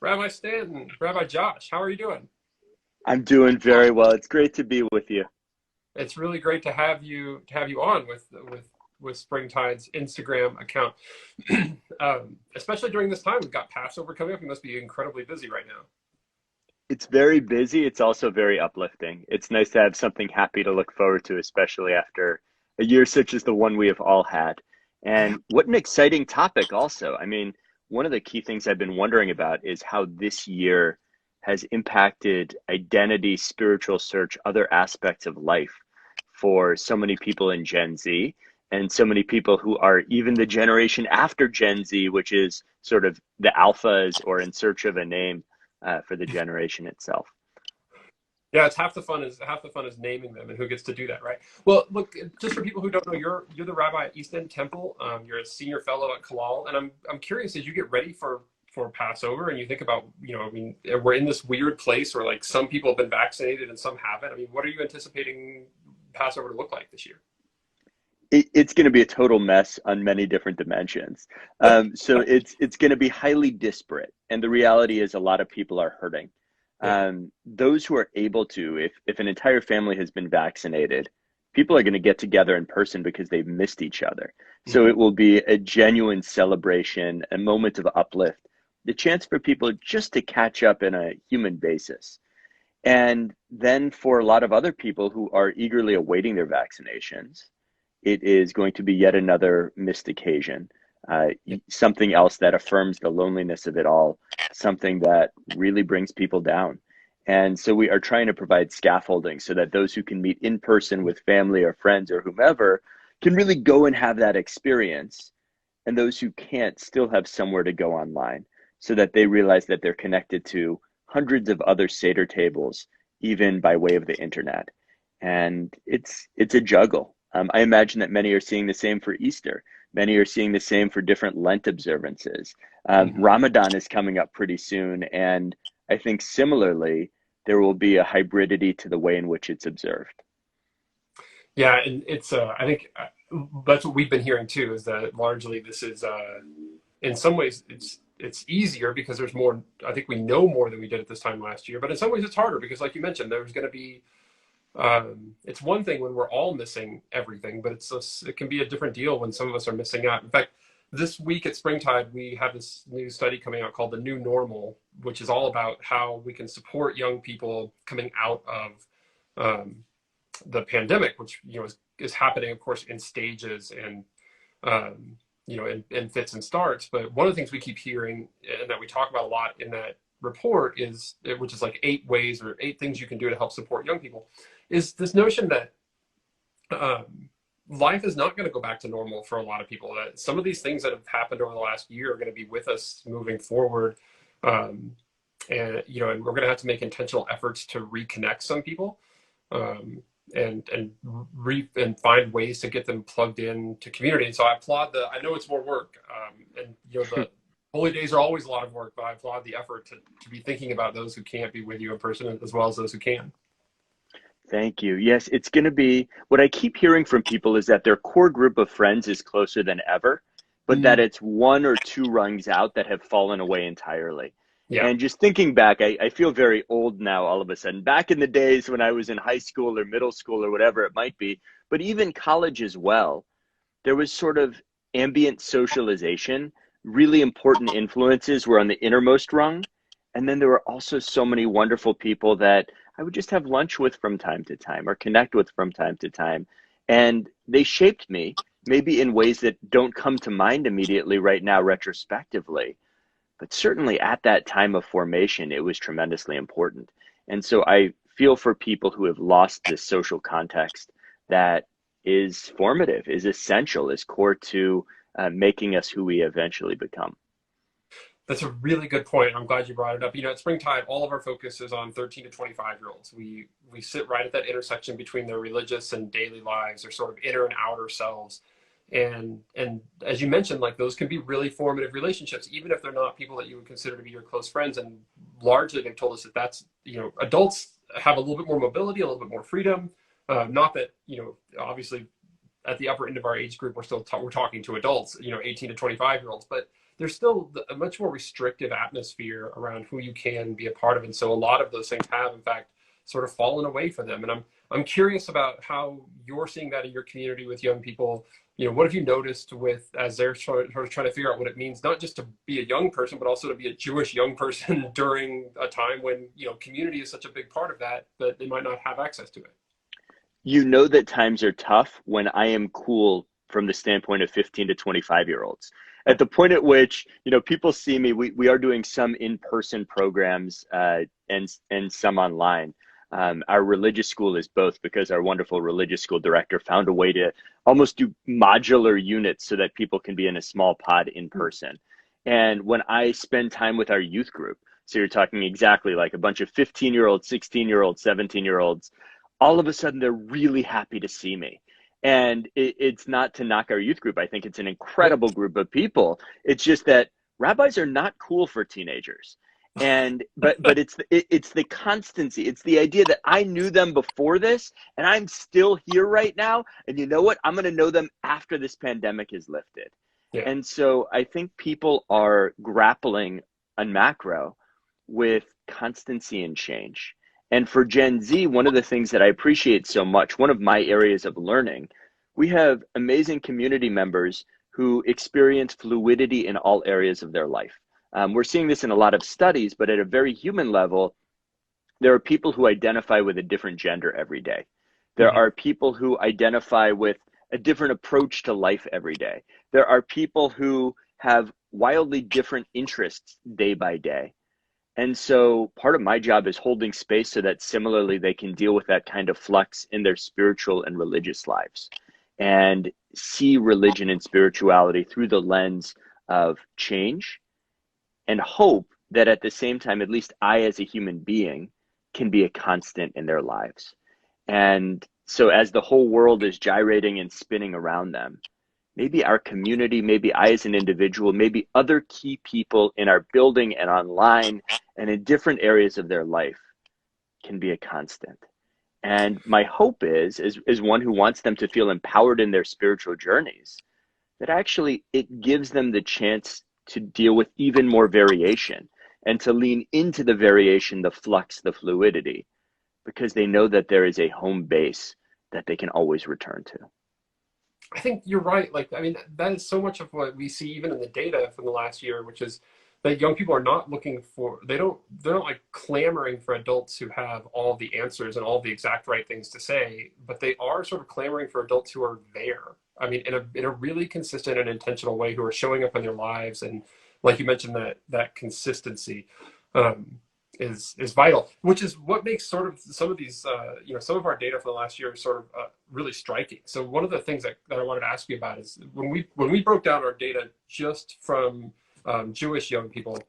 Rabbi Stanton, Rabbi Josh, how are you doing? I'm doing very well. It's great to be with you. It's really great to have you on with Springtide's Instagram account. Especially during this time, we've got Passover coming up. You must be incredibly busy right now. It's very busy. It's also very uplifting. It's nice to have something happy to look forward to, especially after a year such as the one we have all had. Yeah. And what an exciting topic, also. I mean, one of the key things I've been wondering about is how this year has impacted identity, spiritual search, other aspects of life for so many people in Gen Z and so many people who are even the generation after Gen Z, which is sort of the alphas or in search of a name for the generation itself. Yeah, it's half the fun is naming them and who gets to do that, right? Well, look, just for people who don't know, you're the rabbi at East End Temple. You're a senior fellow at Kalal, and I'm curious as you get ready for Passover and you think about, I mean, we're in this weird place where like some people have been vaccinated and some haven't. I mean, what are you anticipating Passover to look like this year? It's going to be a total mess on many different dimensions. So it's going to be highly disparate, and the reality is a lot of people are hurting. Yeah. Those who are able to, if an entire family has been vaccinated, people are going to get together in person because they've missed each other. So Mhm. it will be a genuine celebration, a moment of uplift, the chance for people just to catch up in a human basis. And then for a lot of other people who are eagerly awaiting their vaccinations, it is going to be yet another missed occasion, Yeah. something else that affirms the loneliness of it all, something that really brings people down. And so we are trying to provide scaffolding so that those who can meet in person with family or friends or whomever can really go and have that experience. And those who can't still have somewhere to go online so that they realize that they're connected to hundreds of other Seder tables, even by way of the internet. And it's a juggle. I imagine that many are seeing the same for Easter. Many are seeing the same for different Lent observances. Mhm. Ramadan is coming up pretty soon, and I think similarly there will be a hybridity to the way in which it's observed. Yeah, and it's I think that's what we've been hearing too, is that largely this is in some ways it's easier because there's more. I think we know more than we did at this time last year, but in some ways it's harder because, like you mentioned, there's going to be. It's one thing when we're all missing everything, but it can be a different deal when some of us are missing out. In fact, this week at Springtide, we have this new study coming out called The New Normal, which is all about how we can support young people coming out of um, the pandemic, which is happening, of course, in stages and in fits and starts. But one of the things we keep hearing and that we talk about a lot in that report is, which is like 8 ways or 8 things you can do to help support young people, is this notion that um, life is not going to go back to normal for a lot of people. That some of these things that have happened over the last year are going to be with us moving forward. Um, and we're going to have to make intentional efforts to reconnect some people, um, and find ways to get them plugged in to community. And so I applaud the. I know it's more work, and the holy days are always a lot of work, but I applaud the effort to be thinking about those who can't be with you in person as well as those who can. Thank you. Yes, it's going to be what I keep hearing from people is that their core group of friends is closer than ever, but that Mm, it's one or two rungs out that have fallen away entirely. yeah, And just thinking back, I feel very old now all of a sudden. Back in the days when I was in high school or middle school or whatever it might be, but even college as well, there was sort of ambient socialization. Really important influences were on the innermost rung. And then there were also so many wonderful people that I would just have lunch with from time to time or connect with from time to time. And they shaped me, maybe in ways that don't come to mind immediately right now, retrospectively. But certainly at that time of formation, it was tremendously important. And so I feel for people who have lost this social context that is formative, is essential, is core to making us who we eventually become. that's a really good point. I'm glad you brought it up. At Springtide, all of our focus is on 13 to 25-year-olds. We sit right at that intersection between their religious and daily lives, their sort of inner and outer selves. And as you mentioned, like those can be really formative relationships, even if they're not people that you would consider to be your close friends. And largely, they've told us that that's adults have a little bit more mobility, a little bit more freedom. Not that obviously at the upper end of our age group, we're talking to adults, 18 to 25-year-olds, but there's still a much more restrictive atmosphere around who you can be a part of. And so a lot of those things have, in fact, sort of fallen away for them. And I'm curious about how you're seeing that in your community with young people. What have you noticed with as they're sort of trying to figure out what it means, not just to be a young person, but also to be a Jewish young person during a time when, community is such a big part of that, that they might not have access to it. You know that times are tough when I am cool from the standpoint of 15 to 25-year-olds. At the point at which, people see me, we are doing some in-person programs and some online. Our religious school is both because our wonderful religious school director found a way to almost do modular units so that people can be in a small pod in person. And when I spend time with our youth group, so you're talking exactly like a bunch of 15-year-olds, 16-year-olds, 17-year-olds, all of a sudden they're really happy to see me. And it's not to knock our youth group. I think it's an incredible group of people. It's just that rabbis are not cool for teenagers. But it's the constancy. It's the idea that I knew them before this and I'm still here right now. And you know what? I'm going to know them after this pandemic is lifted. Yeah. And so I think people are grappling on macro with constancy and change. And for Gen Z, one of the things that I appreciate so much, one of my areas of learning, we have amazing community members who experience fluidity in all areas of their life. We're seeing this in a lot of studies, but at a very human level, there are people who identify with a different gender every day. There are people who identify with a different approach to life every day. There are people who have wildly different interests day by day. And so part of my job is holding space so that similarly they can deal with that kind of flux in their spiritual and religious lives and see religion and spirituality through the lens of change and hope that at the same time, at least I as a human being can be a constant in their lives. And so as the whole world is gyrating and spinning around them, maybe our community, maybe I as an individual, maybe other key people in our building and online and in different areas of their life can be a constant. And my hope is one who wants them to feel empowered in their spiritual journeys, that actually it gives them the chance to deal with even more variation and to lean into the variation, the flux, the fluidity, because they know that there is a home base that they can always return to. I think you're right. That is so much of what we see even in the data from the last year, which is that young people are not looking for, they're not like clamoring for adults who have all the answers and all the exact right things to say, but they are sort of clamoring for adults who are there. In a really consistent and intentional way, who are showing up in their lives. And like you mentioned, that consistency is vital, which is what makes sort of some of these, some of our data for the last year is sort of really striking. So one of the things that I wanted to ask you about is when we broke down our data just from Jewish young people,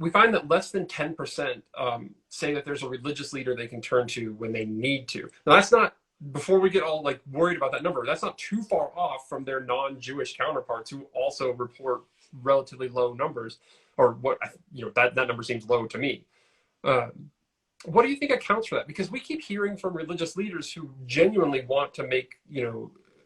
we find that less than 10% say that there's a religious leader they can turn to when they need to. Now that's not, before we get all like worried about that number, that's not too far off from their non-Jewish counterparts who also report relatively low numbers, or what, that number seems low to me. What do you think accounts for that? Because we keep hearing from religious leaders who genuinely want to make,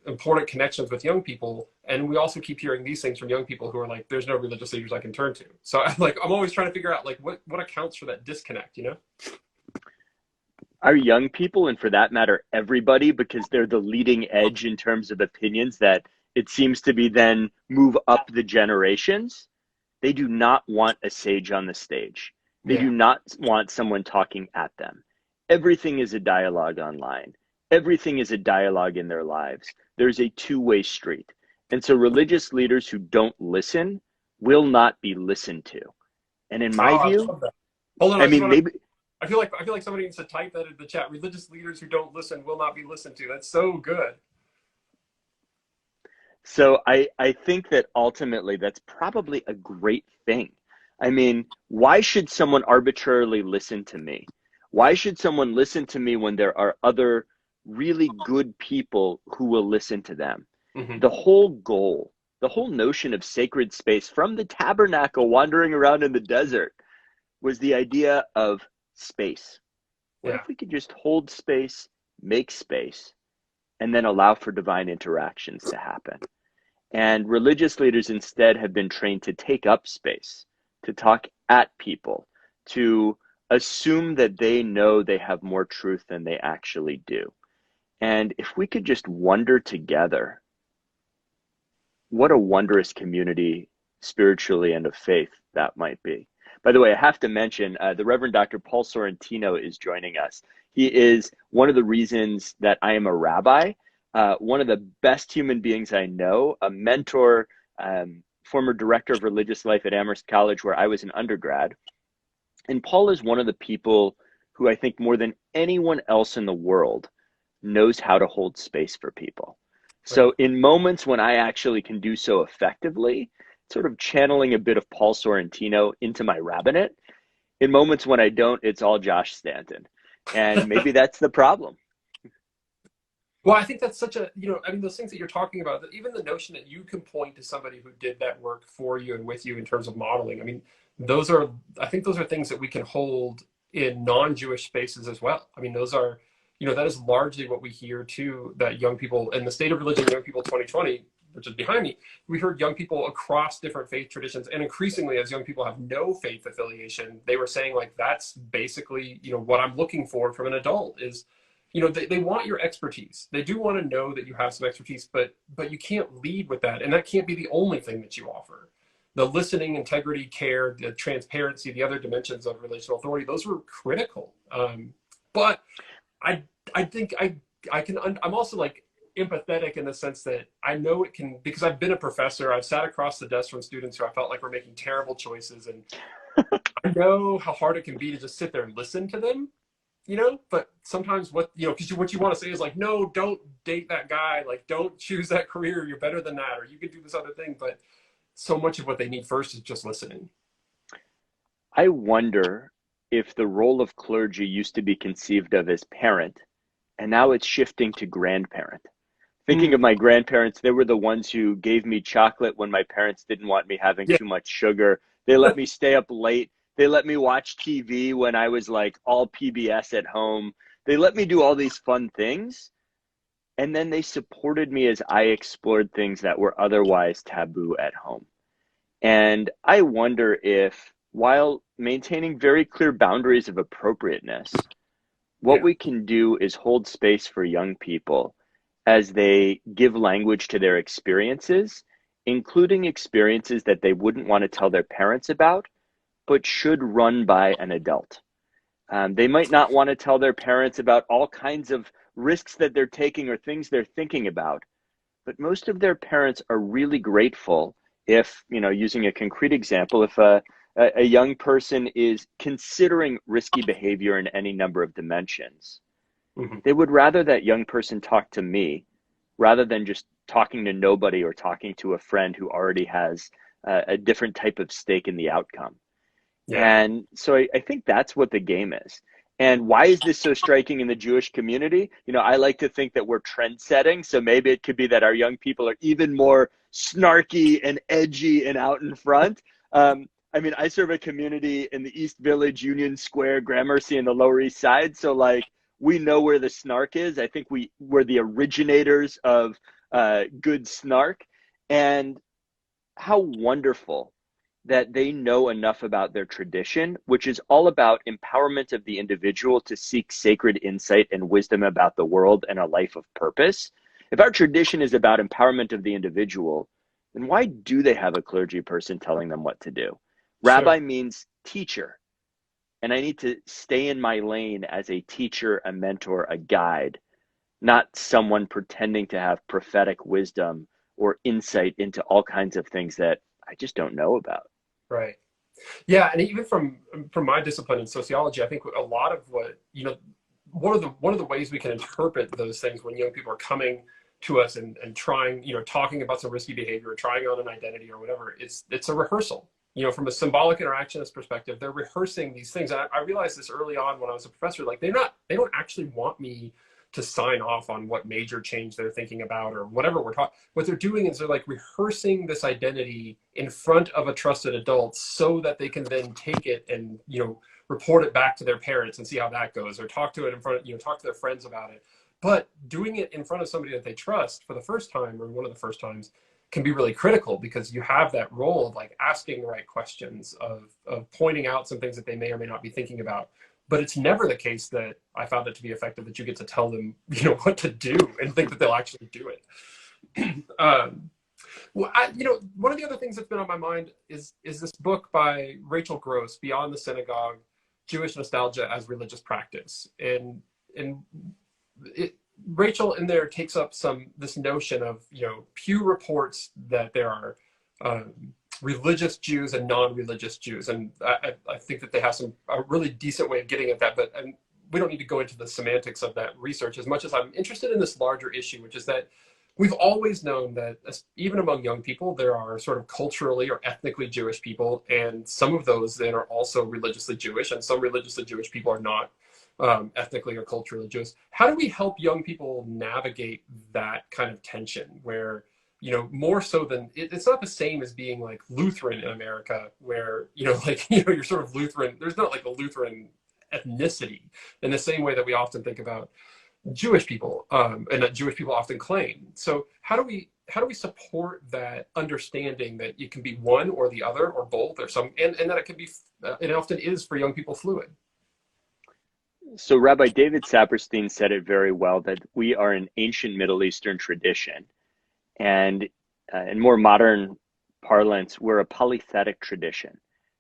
important connections with young people. And we also keep hearing these things from young people who are like, there's no religious leaders I can turn to. So I'm always trying to figure out what accounts for that disconnect, Our young people, and for that matter, everybody, because they're the leading edge in terms of opinions that it seems to be then move up the generations. They do not want a sage on the stage. They do not want someone talking at them. Everything is a dialogue online. Everything is a dialogue in their lives. There's a two-way street. And so religious leaders who don't listen will not be listened to. And in my view, I love that. Hold on, maybe I feel like somebody needs to type that in the chat. Religious leaders who don't listen will not be listened to. That's so good. So I think that ultimately that's probably a great thing. Why should someone arbitrarily listen to me? Why should someone listen to me when there are other really good people who will listen to them? Mm-hmm. The whole goal, the whole notion of sacred space from the tabernacle wandering around in the desert was the idea of space. What if we could just hold space, make space, and then allow for divine interactions to happen? And religious leaders instead have been trained to take up space, to talk at people, to assume that they know they have more truth than they actually do. And if we could just wonder together, what a wondrous community spiritually and of faith that might be. By the way, I have to mention the Reverend Dr. Paul Sorrentino is joining us. He is one of the reasons that I am a rabbi, one of the best human beings I know, a mentor, former director of religious life at Amherst College, where I was an undergrad. And Paul is one of the people who I think more than anyone else in the world knows how to hold space for people. So in moments when I actually can do so effectively, sort of channeling a bit of Paul Sorrentino into my rabbinate. In moments when I don't, it's all Josh Stanton. And maybe that's the problem. Well, I think that's such a, I mean, those things that you're talking about, that even the notion that you can point to somebody who did that work for you and with you in terms of modeling, I mean, I think those are things that we can hold in non-Jewish spaces as well. I mean, those are, that is largely what we hear too, that young people in the State of Religion, Young People 2020, which is behind me, we heard young people across different faith traditions, and increasingly as young people have no faith affiliation, they were saying like, that's basically, what I'm looking for from an adult is, they want your expertise. They do want to know that you have some expertise, but you can't lead with that. And that can't be the only thing that you offer. The listening, integrity, care, the transparency, the other dimensions of relational authority, those were critical. But I think I'm also like empathetic in the sense that I know it can, because I've been a professor, I've sat across the desk from students who I felt like were making terrible choices. And I know how hard it can be to just sit there and listen to them. But sometimes because what you want to say is like, no, don't date that guy. Like, don't choose that career. You're better than that. Or you could do this other thing. But so much of what they need first is just listening. I wonder if the role of clergy used to be conceived of as parent, and now it's shifting to grandparent. Thinking of my grandparents, they were the ones who gave me chocolate when my parents didn't want me having too much sugar. They let me stay up late. They let me watch TV when I was like all PBS at home. They let me do all these fun things. And then they supported me as I explored things that were otherwise taboo at home. And I wonder if, while maintaining very clear boundaries of appropriateness, what we can do is hold space for young people as they give language to their experiences, including experiences that they wouldn't want to tell their parents about, but should run by an adult. They might not want to tell their parents about all kinds of risks that they're taking or things they're thinking about, but most of their parents are really grateful if, using a concrete example, if a young person is considering risky behavior in any number of dimensions, they would rather that young person talk to me rather than just talking to nobody or talking to a friend who already has a different type of stake in the outcome. Yeah. And so I think that's what the game is. And why is this so striking in the Jewish community? I like to think that we're trend setting. So maybe it could be that our young people are even more snarky and edgy and out in front. I serve a community in the East Village, Union Square, Gramercy, and the Lower East Side. So like, we know where the snark is. I think we're the originators of good snark. And how wonderful that they know enough about their tradition, which is all about empowerment of the individual to seek sacred insight and wisdom about the world and a life of purpose. If our tradition is about empowerment of the individual, then why do they have a clergy person telling them what to do? Rabbi means teacher, and I need to stay in my lane as a teacher, a mentor, a guide, not someone pretending to have prophetic wisdom or insight into all kinds of things that I just don't know about. Right. Yeah, and even from my discipline in sociology, I think a lot of what one of the ways we can interpret those things when young people are coming to us and trying, talking about some risky behavior or trying on an identity or whatever, it's a rehearsal. From a symbolic interactionist perspective, they're rehearsing these things. And I realized this early on when I was a professor, like they don't actually want me to sign off on what major change they're thinking about or whatever we're talking. What they're doing is they're like rehearsing this identity in front of a trusted adult so that they can then take it and, report it back to their parents and see how that goes, or talk to it in front of, talk to their friends about it. But doing it in front of somebody that they trust for the first time or one of the first times can be really critical, because you have that role of like asking the right questions, of pointing out some things that they may or may not be thinking about. But it's never the case that I found it to be effective that you get to tell them, what to do and think that they'll actually do it. Well, one of the other things that's been on my mind is this book by Rachel Gross, Beyond the Synagogue: Jewish Nostalgia as Religious Practice. And Rachel in there takes up this notion of, Pew reports that there are religious Jews and non-religious Jews, and I think that they have a really decent way of getting at that. But we don't need to go into the semantics of that research as much as I'm interested in this larger issue, which is that we've always known that even among young people, there are sort of culturally or ethnically Jewish people, and some of those that are also religiously Jewish, and some religiously Jewish people are not ethnically or culturally Jewish. How do we help young people navigate that kind of tension where, more so than it's not the same as being like Lutheran in America, where, you're sort of Lutheran. There's not like a Lutheran ethnicity in the same way that we often think about Jewish people, and that Jewish people often claim. So how do we support that understanding that it can be one or the other or both or some, and that it can be, it often is for young people, fluid? So Rabbi David Saperstein said it very well, that we are an ancient Middle Eastern tradition, and in more modern parlance, we're a polythetic tradition.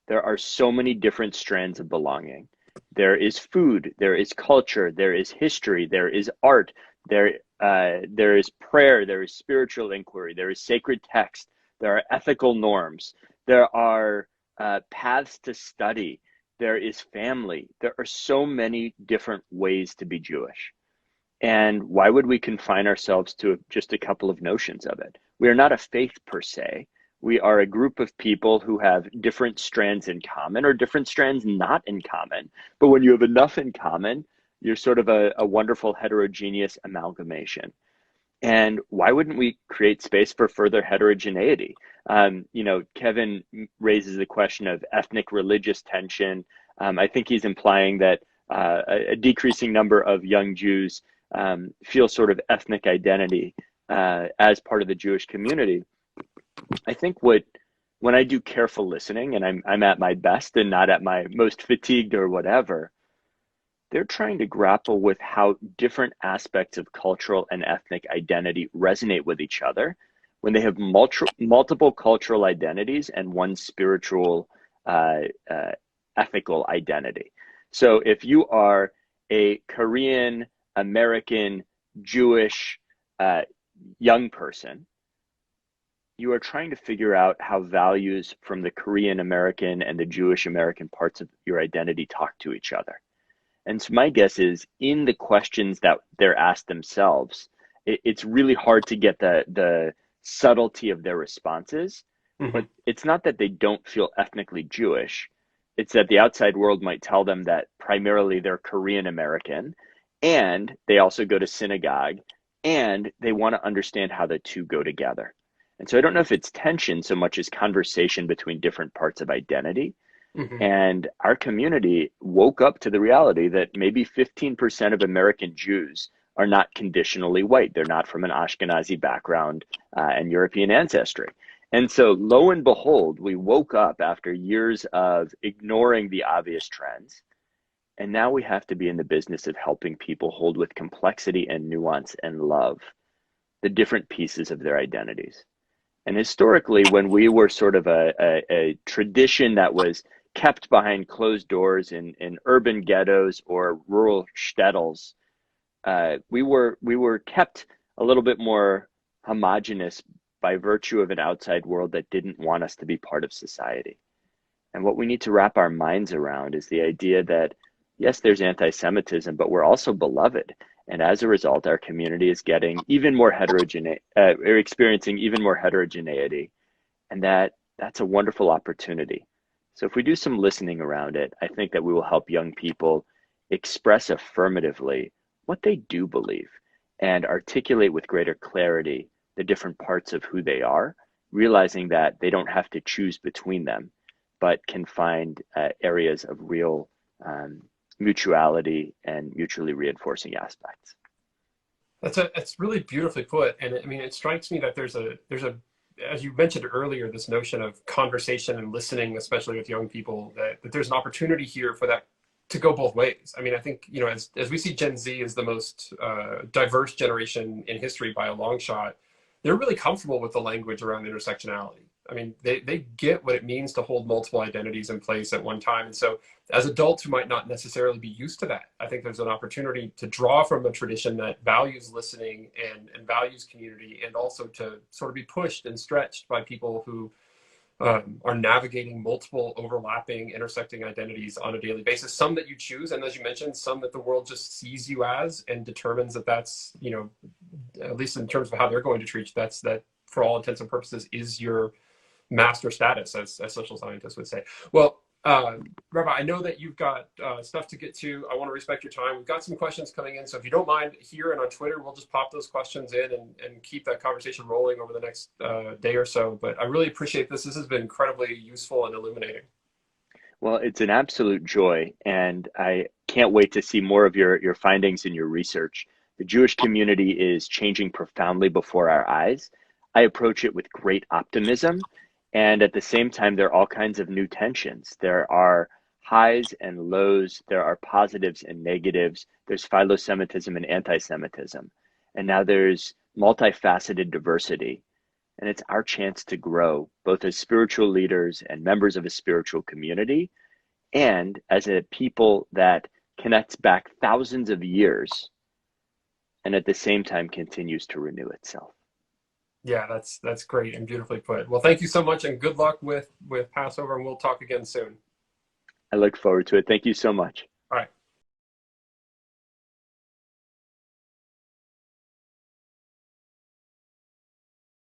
There are so many different strands of belonging. There is food, there is culture, there is history, there is art, there is prayer, there is spiritual inquiry, there is sacred text, there are ethical norms, there are paths to study, there is family. There are so many different ways to be Jewish. And why would we confine ourselves to just a couple of notions of it? We are not a faith per se. We are a group of people who have different strands in common or different strands not in common. But when you have enough in common, you're sort of a wonderful heterogeneous amalgamation. And why wouldn't we create space for further heterogeneity? Kevin raises the question of ethnic religious tension. I think he's implying that a decreasing number of young Jews feel sort of ethnic identity as part of the Jewish community. I think when I do careful listening, and I'm at my best and not at my most fatigued or whatever, they're trying to grapple with how different aspects of cultural and ethnic identity resonate with each other when they have multiple cultural identities and one spiritual ethical identity. So if you are a Korean American Jewish young person, you are trying to figure out how values from the Korean American and the Jewish American parts of your identity talk to each other. And so my guess is in the questions that they're asked themselves, it's really hard to get the subtlety of their responses. Mm-hmm. But it's not that they don't feel ethnically Jewish. It's that the outside world might tell them that primarily they're Korean American, and they also go to synagogue, and they want to understand how the two go together. And so I don't know if it's tension so much as conversation between different parts of identity. Mm-hmm. And our community woke up to the reality that maybe 15% of American Jews are not conditionally white. They're not from an Ashkenazi background and European ancestry. And so lo and behold, we woke up after years of ignoring the obvious trends. And now we have to be in the business of helping people hold with complexity and nuance and love the different pieces of their identities. And historically, when we were sort of a tradition that was kept behind closed doors in urban ghettos or rural shtetls, we were kept a little bit more homogenous by virtue of an outside world that didn't want us to be part of society. And what we need to wrap our minds around is the idea that, yes, there's anti-Semitism, but we're also beloved. And as a result, our community is getting even more experiencing even more heterogeneity. And that's a wonderful opportunity. So if we do some listening around it, I think that we will help young people express affirmatively what they do believe and articulate with greater clarity the different parts of who they are, realizing that they don't have to choose between them, but can find areas of real mutuality and mutually reinforcing aspects. It's really beautifully put, and I mean, it strikes me that there's a as you mentioned earlier, this notion of conversation and listening, especially with young people, that there's an opportunity here for that to go both ways. I mean, I think, as we see Gen Z as the most diverse generation in history by a long shot, they're really comfortable with the language around intersectionality. I mean, they get what it means to hold multiple identities in place at one time. And so as adults who might not necessarily be used to that, I think there's an opportunity to draw from a tradition that values listening and values community, and also to sort of be pushed and stretched by people who are navigating multiple overlapping, intersecting identities on a daily basis. Some that you choose, and as you mentioned, some that the world just sees you as and determines that that's, at least in terms of how they're going to treat you, that for all intents and purposes is your master status, as social scientists would say. Well, Rabbi, I know that you've got stuff to get to. I want to respect your time. We've got some questions coming in, so if you don't mind, here and on Twitter, we'll just pop those questions in and keep that conversation rolling over the next day or so. But I really appreciate this. This has been incredibly useful and illuminating. Well, it's an absolute joy, and I can't wait to see more of your findings in your research. The Jewish community is changing profoundly before our eyes. I approach it with great optimism, and at the same time, there are all kinds of new tensions. There are highs and lows. There are positives and negatives. There's philo-Semitism and anti-Semitism. And now there's multifaceted diversity. And it's our chance to grow, both as spiritual leaders and members of a spiritual community, and as a people that connects back thousands of years and at the same time continues to renew itself. Yeah, that's great and beautifully put. Well, thank you so much, and good luck with Passover, and we'll talk again soon. I look forward to it. Thank you so much. All right.